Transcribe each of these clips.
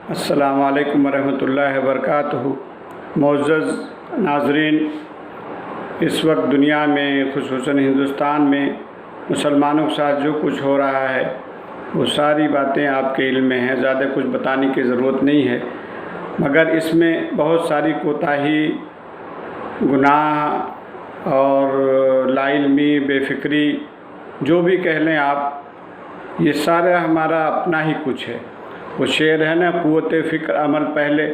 अस्सलामु अलैकुम वरहमतुल्लाहि वबरकातुहू। मुअज़्ज़ज़ नाज़रीन, इस वक्त दुनिया में खुसूसन हिंदुस्तान में मुसलमानों के साथ जो कुछ हो रहा है वो सारी बातें आपके इल्म में हैं, ज़्यादा कुछ बताने की ज़रूरत नहीं है। मगर इसमें बहुत सारी कोताही, गुनाह और लाइल्मी, बेफ़िक्री, जो भी कह लें आप, ये सारा हमारा अपना ही कुछ है। वो शेर है ना, क़ुव्वत फ़िक्र अमल पहले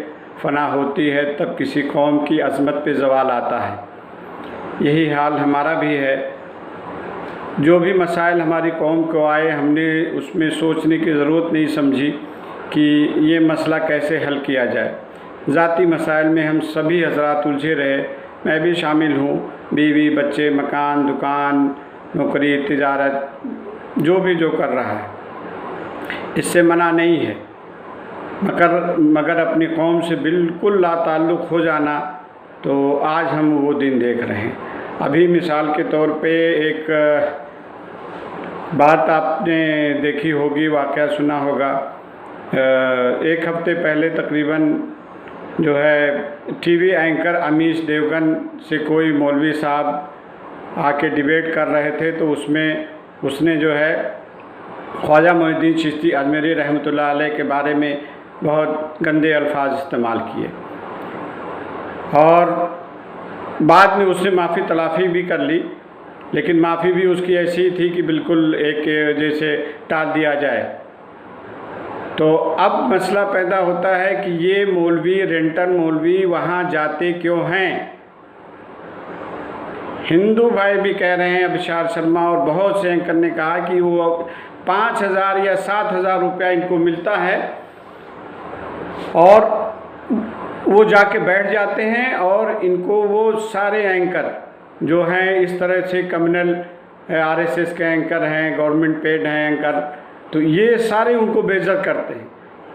फ़ना होती है, तब किसी कौम की अज़मत पे ज़वाल आता है। यही हाल हमारा भी है। जो भी मसाइल हमारी कौम को आए, हमने उसमें सोचने की ज़रूरत नहीं समझी कि ये मसला कैसे हल किया जाए। ज़ाती मसाइल में हम सभी हज़रात उलझे रहे, मैं भी शामिल हूँ। बीवी, बच्चे, मकान, दुकान, नौकरी, तिजारत, जो भी जो कर रहा है, इससे मना नहीं है। मगर अपनी कौम से बिल्कुल लाताल्लुक़ हो जाना, तो आज हम वो दिन देख रहे हैं। अभी मिसाल के तौर पे एक बात आपने देखी होगी, वाक़या सुना होगा। एक हफ़्ते पहले तकरीबन जो है टीवी एंकर अमीश देवगन से कोई मौलवी साहब आके डिबेट कर रहे थे, तो उसमें उसने जो है ख्वाजा मोइनुद्दीन चिश्ती अजमेरी रहमतुल्लाह अलैह के बारे में बहुत गंदे अल्फाज इस्तेमाल किए और बाद में उसने माफ़ी तलाफ़ी भी कर ली, लेकिन माफ़ी भी उसकी ऐसी थी कि बिल्कुल एक जैसे टाल दिया जाए। तो अब मसला पैदा होता है कि ये मौलवी, रेंटल मौलवी वहाँ जाते क्यों हैं। हिंदू भाई भी कह रहे हैं, अभिशार शर्मा और बहुत से एंकर ने कहा कि वो 5,000 या 7,000 रुपया इनको मिलता है और वो जाके बैठ जाते हैं और इनको वो सारे एंकर जो हैं, इस तरह से कम्युनल आरएसएस के एंकर हैं, गवर्नमेंट पेड हैं एंकर, तो ये सारे उनको बेइज्जत करते हैं।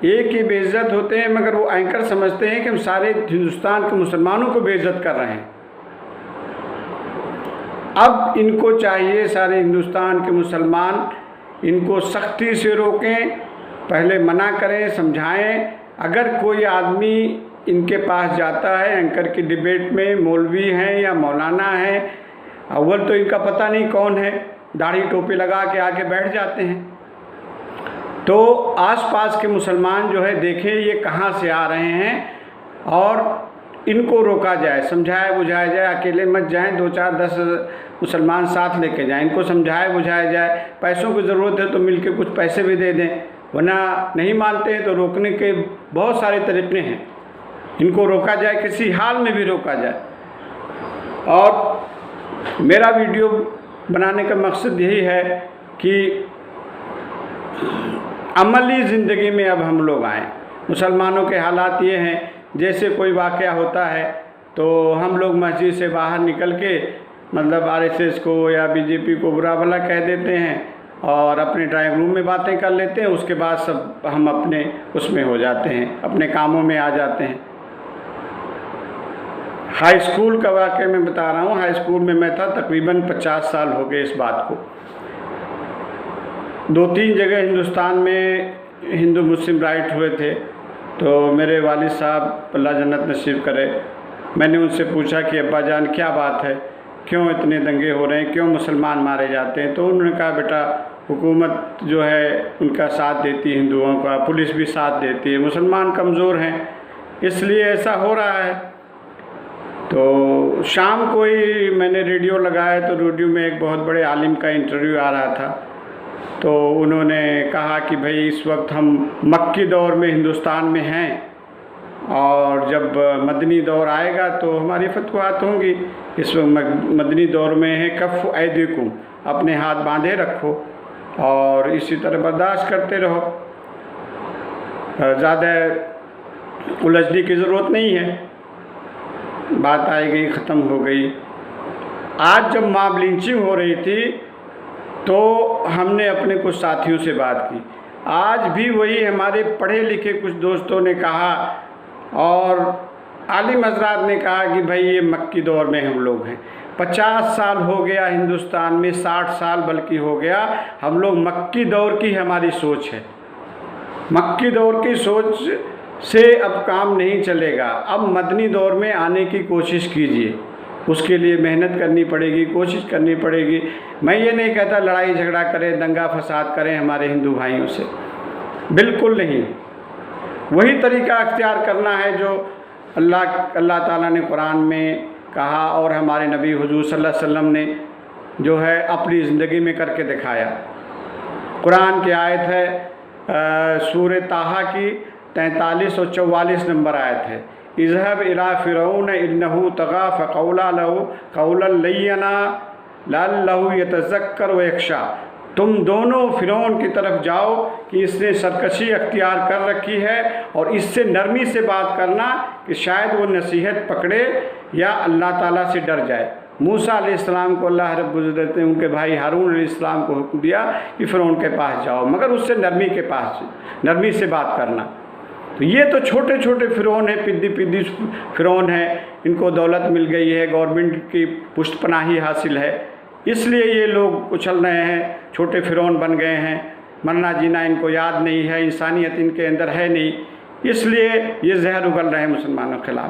एक ही बेइज्जत होते हैं, मगर वो एंकर समझते हैं कि हम सारे हिंदुस्तान के मुसलमानों को बेइज्जत कर रहे हैं। अब इनको चाहिए, सारे हिंदुस्तान के मुसलमान इनको सख्ती से रोकें, पहले मना करें, समझाएं। अगर कोई आदमी इनके पास जाता है एंकर की डिबेट में, मौलवी हैं या मौलाना हैं, अव्वल तो इनका पता नहीं कौन है, दाढ़ी टोपी लगा के आके बैठ जाते हैं। तो आसपास के मुसलमान जो है देखें ये कहाँ से आ रहे हैं और इनको रोका जाए, समझाया बुझाया जाए। अकेले मत जाएं, 2, 4, 10 मुसलमान साथ लेके जाएं, इनको समझाया बुझाया जाए। पैसों की ज़रूरत है तो मिलके कुछ पैसे भी दे दें, वरना नहीं मानते हैं तो रोकने के बहुत सारे तरीक़े हैं। इनको रोका जाए, किसी हाल में भी रोका जाए। और मेरा वीडियो बनाने का मकसद यही है कि अमली ज़िंदगी में अब हम लोग आएँ। मुसलमानों के हालात ये हैं, जैसे कोई वाक़या होता है तो हम लोग मस्जिद से बाहर निकल के मतलब आरएसएस को या बीजेपी को बुरा भला कह देते हैं और अपने ड्राइंग रूम में बातें कर लेते हैं। उसके बाद सब हम अपने उसमें हो जाते हैं, अपने कामों में आ जाते हैं। हाई स्कूल का वाक़या मैं बता रहा हूँ। हाई स्कूल में मैं था, तकरीबन 50 साल हो गए इस बात को। 2-3 जगह हिंदुस्तान में हिंदू मुस्लिम राइट हुए थे, तो मेरे वालिद साहब अल्लाह जन्नत नसीब करे, मैंने उनसे पूछा कि अब्बा जान क्या बात है, क्यों इतने दंगे हो रहे हैं, क्यों मुसलमान मारे जाते हैं। तो उन्होंने कहा बेटा हुकूमत जो है उनका साथ देती है, हिंदुओं का, पुलिस भी साथ देती है, मुसलमान कमज़ोर हैं इसलिए ऐसा हो रहा है। तो शाम को ही मैंने रेडियो लगाया, तो रेडियो में एक बहुत बड़े आलिम का इंटरव्यू आ रहा था। तो उन्होंने कहा कि भाई इस वक्त हम मक्की दौर में हिंदुस्तान में हैं और जब मदनी दौर आएगा तो हमारी फतवात होंगी। इस वक्त मदनी दौर में है कफ़ ऐदिकुम, अपने हाथ बांधे रखो और इसी तरह बर्दाश्त करते रहो, ज़्यादा उलझने की ज़रूरत नहीं है। बात आई गई, ख़त्म हो गई। आज जब मॉब लिंचिंग हो रही थी तो हमने अपने कुछ साथियों से बात की। आज भी वही हमारे पढ़े लिखे कुछ दोस्तों ने कहा और आलिम हजरात ने कहा कि भाई ये मक्की दौर में हम लोग हैं, 50 साल हो गया हिंदुस्तान में, 60 साल बल्कि हो गया, हम लोग मक्की दौर की हमारी सोच है। मक्की दौर की सोच से अब काम नहीं चलेगा, अब मदनी दौर में आने की कोशिश कीजिए, उसके लिए मेहनत करनी पड़ेगी, कोशिश करनी पड़ेगी। मैं ये नहीं कहता लड़ाई झगड़ा करें, दंगा फसाद करें हमारे हिंदू भाइयों से, बिल्कुल नहीं। वही तरीका अख्तियार करना है जो अल्लाह ताला ने कुरान में कहा और हमारे नबी हुजूर सल्लल्लाहु अलैहि वसल्लम ने जो है अपनी ज़िंदगी में करके दिखाया। कुरान की आयत है सूरह ताहा की 43 और 44 नंबर आयत है, इज़हब इला फ़िरौन इन्नहु तग़ा फ़क़ौला लहू क़ौलन लय्यना लअल्लहु यतज़क्कर व यख़शा। तुम दोनों फ़िरौन की तरफ जाओ कि इसने सरकशी अख्तियार कर रखी है, और इससे नरमी से बात करना कि शायद वो नसीहत पकड़े या अल्लाह ताला से डर जाए। मूसा अलैहिस्सलाम को अल्लाह रब्बुल इज़्ज़त ने उनके भाई हारून अलैहिस्सलाम को हुक्म दिया कि फ़िरौन के पास जाओ, मगर उससे नरमी से बात करना। तो ये तो छोटे छोटे फ़िरौन हैं, पिद्दी फ़िरौन हैं, इनको दौलत मिल गई है, गवर्नमेंट की पुष्टपनाही हासिल है, इसलिए ये लोग उछल रहे हैं, छोटे फ़िरौन बन गए हैं, मरना जीना इनको याद नहीं है, इंसानियत इनके अंदर है नहीं, इसलिए ये जहर उगल रहे हैं मुसलमानों के खिलाफ।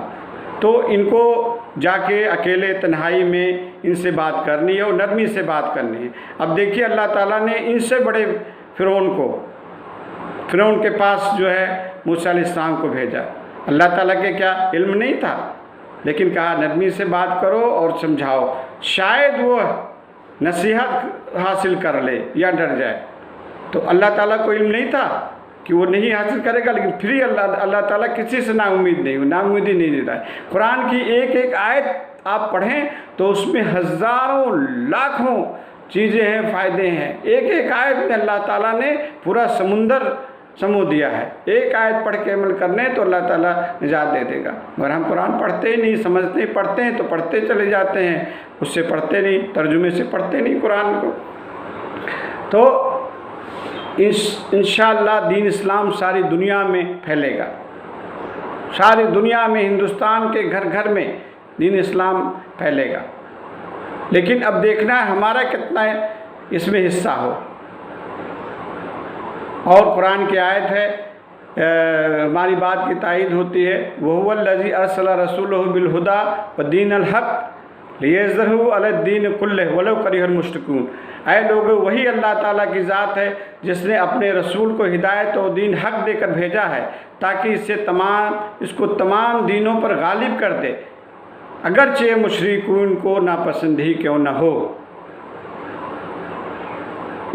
तो इनको जाके अकेले तन्हाई में इनसे बात करनी है और नरमी से बात करनी है। अब देखिए अल्लाह ताला ने इनसे बड़े फ़िरौन के पास जो है मूसा अलैहिस्सलाम को भेजा। अल्लाह ताला के क्या इल्म नहीं था, लेकिन कहा नरमी से बात करो और समझाओ, शायद वो नसीहत हासिल कर ले या डर जाए। तो अल्लाह ताला को इल्म नहीं था कि वो नहीं हासिल करेगा, लेकिन फिर अल्लाह ताला किसी से नाउम्मीद नाउम्मीदी नहीं देता है। कुरान की एक एक आयत आप पढ़ें तो उसमें हज़ारों लाखों चीज़ें हैं, फ़ायदे हैं। एक एक आयत में अल्लाह ताला ने पूरा समुंदर समो दिया है। एक आयत पढ़ के अमल करने तो अल्लाह ताला निजात दे देगा, मगर हम कुरान पढ़ते ही नहीं, समझते ही, पढ़ते हैं तो पढ़ते चले जाते हैं, उससे पढ़ते नहीं, तर्जुमे से पढ़ते नहीं कुरान को। तो इंशाअल्लाह दीन इस्लाम सारी दुनिया में फैलेगा, सारी दुनिया में, हिंदुस्तान के घर घर में दीन इस्लाम फैलेगा। लेकिन अब देखना है हमारा कितना इसमें हिस्सा हो। और कुरान की आयत है, हमारी बात की तायीद होती है, वहुवल्लज़ी अरसला रसूलहु बिलहुदा व दीनल हक़ लियज़हरहु अलद्दीन कुल्लिहि वलौ करिहल मुश्रिकून। ऐ लोगों, वही अल्लाह ताला की ज़ात है जिसने अपने रसूल को हिदायत और दीन हक़ देकर भेजा है, ताकि इसको तमाम दीनों पर गालिब कर दे, अगरचे मुशरिकून को नापसंद ही क्यों न हो।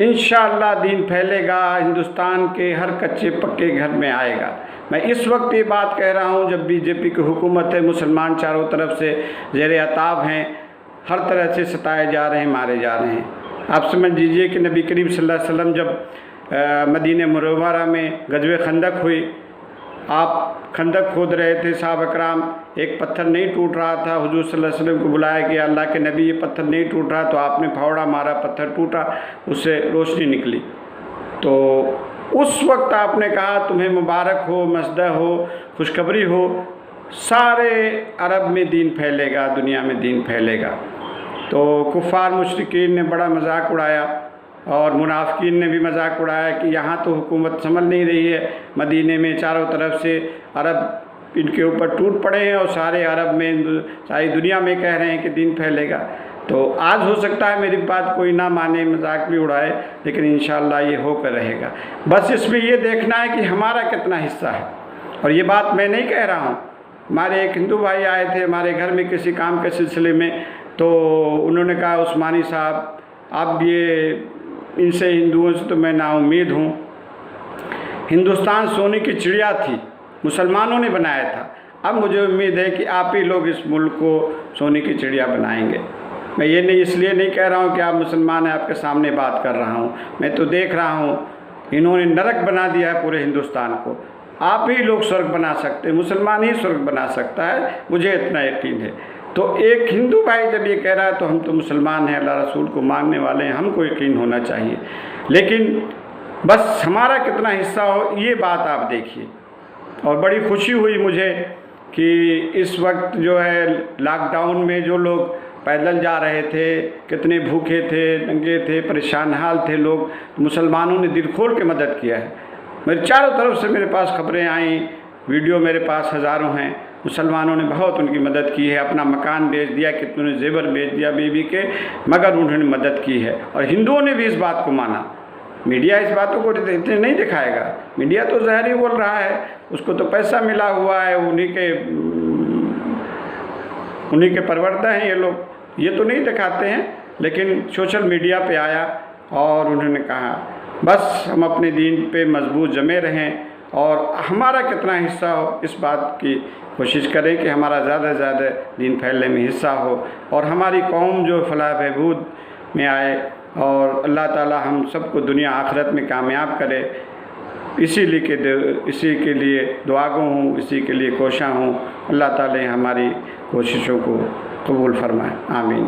इंशाअल्लाह दीन फैलेगा, हिंदुस्तान के हर कच्चे पक्के घर में आएगा। मैं इस वक्त ये बात कह रहा हूँ जब बीजेपी की हुकूमत है, मुसलमान चारों तरफ से ज़ेर अताब हैं, हर तरह से सताए जा रहे हैं, मारे जा रहे हैं। आप समझ लीजिए कि नबी करीम सल्लल्लाहु अलैहि वसल्लम जब मदीने मुनव्वरा में गज़वे खंदक हुई, आप खंदक खोद रहे थे, साहब अकराम, एक पत्थर नहीं टूट रहा था, हुजूर सल्लल्लाहु अलैहि वसल्लम को बुलाया कि अल्लाह के नबी ये पत्थर नहीं टूट रहा, तो आपने फावड़ा मारा, पत्थर टूटा, उससे रोशनी निकली। तो उस वक्त आपने कहा तुम्हें मुबारक हो, मसदा हो, खुशखबरी हो, सारे अरब में दीन फैलेगा, दुनिया में दीन फैलेगा। तो कुफ़ार मुशरिकीन ने बड़ा मजाक उड़ाया और मुनाफिकीन ने भी मजाक उड़ाया कि यहाँ तो हुकूमत संभल नहीं रही है, मदीने में चारों तरफ से अरब इनके ऊपर टूट पड़े हैं और सारे अरब में, सारी दुनिया में कह रहे हैं कि दीन फैलेगा। तो आज हो सकता है मेरी बात कोई ना माने, मजाक भी उड़ाए, लेकिन इंशाअल्लाह ये होकर रहेगा। बस इसमें ये देखना है कि हमारा कितना हिस्सा है। और ये बात मैं नहीं कह रहा हूँ, हमारे एक हिंदू भाई आए थे हमारे घर में किसी काम के सिलसिले में, तो उन्होंने कहा उस्मानी साहब आप ये इनसे हिंदुओं से तो मैं नाउम्मीद हूँ, हिंदुस्तान सोने की चिड़िया थी, मुसलमानों ने बनाया था, अब मुझे उम्मीद है कि आप ही लोग इस मुल्क को सोने की चिड़िया बनाएंगे। मैं ये नहीं इसलिए नहीं कह रहा हूँ कि आप मुसलमान हैं, आपके सामने बात कर रहा हूँ, मैं तो देख रहा हूँ इन्होंने नरक बना दिया है पूरे हिंदुस्तान को। आप ही लोग स्वर्ग बना सकते हैं, मुसलमान ही स्वर्ग बना सकता है, मुझे इतना यकीन है। तो एक हिंदू भाई जब ये कह रहा है तो हम तो मुसलमान हैं, अल्लाह रसूल को मानने वाले हैं, हमको यकीन होना चाहिए। लेकिन बस हमारा कितना हिस्सा हो ये बात आप देखिए। और बड़ी खुशी हुई मुझे कि इस वक्त जो है लॉकडाउन में जो लोग पैदल जा रहे थे, कितने भूखे थे, नंगे थे, परेशान हाल थे लोग, तो मुसलमानों ने दिल खोल के मदद किया है। मेरे चारों तरफ से मेरे पास खबरें आईं, वीडियो मेरे पास हज़ारों हैं। मुसलमानों ने बहुत उनकी मदद की है, अपना मकान बेच दिया, कितनों ने जेवर बेच दिया बीवी के, मगर उन्होंने मदद की है। और हिंदुओं ने भी इस बात को माना। मीडिया इस बातों को इतने नहीं दिखाएगा, मीडिया तो ज़ाहिर ही बोल रहा है, उसको तो पैसा मिला हुआ है, उन्हीं के परवरदा हैं ये लोग, ये तो नहीं दिखाते हैं। लेकिन सोशल मीडिया पे आया और उन्होंने कहा बस हम अपने दीन पे मजबूत जमे रहें और हमारा कितना हिस्सा हो इस बात की कोशिश करें कि हमारा ज़्यादा से ज़्यादा दीन फैलने में हिस्सा हो और हमारी कौम जो फलाह बहबूद में आए और अल्लाह ताला हम सबको दुनिया आखिरत में कामयाब करे। इसी के लिए दुआगो हूँ, इसी के लिए कोशा हूँ। अल्लाह ताला हमारी कोशिशों को कबूल फरमाए। आमीन।